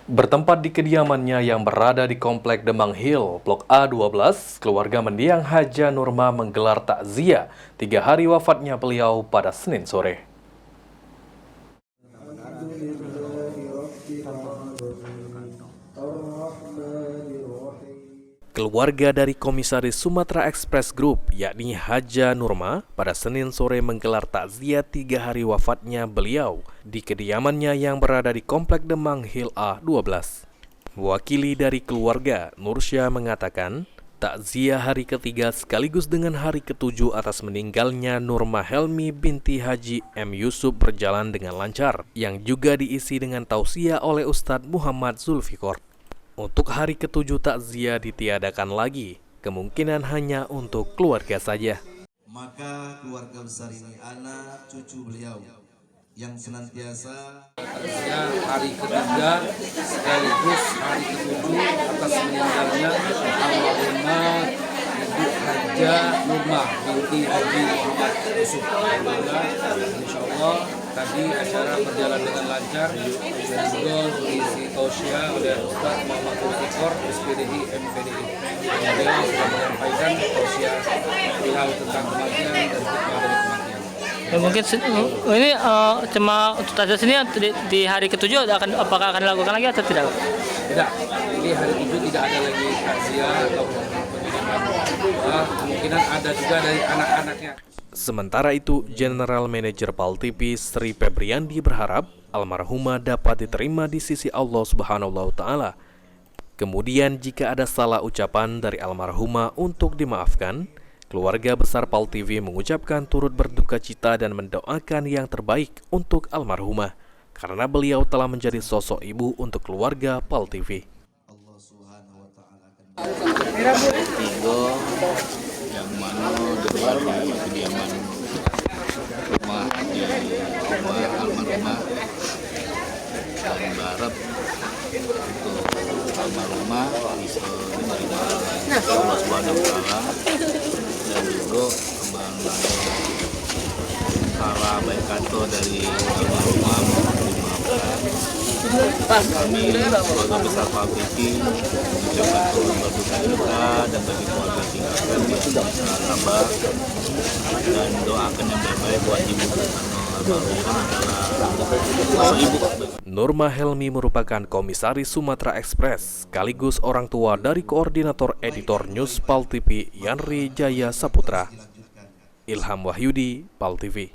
Bertempat di kediamannya yang berada di Komplek Demang Hill, Blok A12, keluarga mendiang Haja Nurma menggelar takziah 3 hari wafatnya beliau pada Senin sore. Keluarga dari Komisaris Sumatera Express Group, yakni Haja Nurma, pada Senin sore menggelar takziah 3 hari wafatnya beliau di kediamannya yang berada di Komplek Demang Hill A12. Mewakili dari keluarga, Nursya mengatakan, takziah hari ketiga sekaligus dengan hari ketujuh atas meninggalnya Nurma Helmi binti Haji M. Yusuf berjalan dengan lancar, yang juga diisi dengan tausiah oleh Ustadz Muhammad Zulfikor. Untuk hari ketujuh takziah ditiadakan lagi, kemungkinan hanya untuk keluarga saja. Maka keluarga besar ini anak cucu beliau yang senantiasa hari ketiga sekaligus hari ketujuh atas meninggalnya almarhumah Ibu Haja Nurma binti Haji Muhammad Yusuf. Insya Allah tadi acara berjalan dengan lancar dan juga diisi tausiah oleh Ustaz Muhammad Zulfikor SPDI MPDI. Beliau sudah menyampaikan tausiah perihal tentang kematian dan hikmah dari kematian. Ya, mungkin ini cuma untuk takziah sini di hari ketujuh apakah akan dilakukan lagi atau tidak? Tidak, di hari itu tidak ada lagi takziah atau pengiriman. Kemungkinan ada juga dari anak-anaknya. Sementara itu, General Manager PAL TV Sri Febriandi berharap almarhumah dapat diterima di sisi Allah Subhanahu wa Ta'ala. Kemudian jika ada salah ucapan dari almarhumah untuk dimaafkan, keluarga besar PAL TV mengucapkan turut berduka cita dan mendoakan yang terbaik untuk almarhumah, karena beliau telah menjadi sosok ibu untuk keluarga PAL TV. Allah Subhanahu wa Ta'ala Tigo yang mana dekat di kediaman rumah di rumah almarhumah, dan berharap untuk almarhumah bisa diterima Allah Subhanahu wa Ta'ala, dan juga salah baik kata dari almarhumah kami keluarga besar PAL TV mengucapkan turut berduka cita, dan bagi keluarga tinggalkan bisa sabar dan doakan yang baik-baik buat ibu, karena almarhumah adalah sosok ibu. Nurma Helmi merupakan Komisaris Sumatera Express sekaligus orang tua dari Koordinator Editor News PAL TV Yanri Jaya Saputra. Ilham Wahyudi, PAL TV.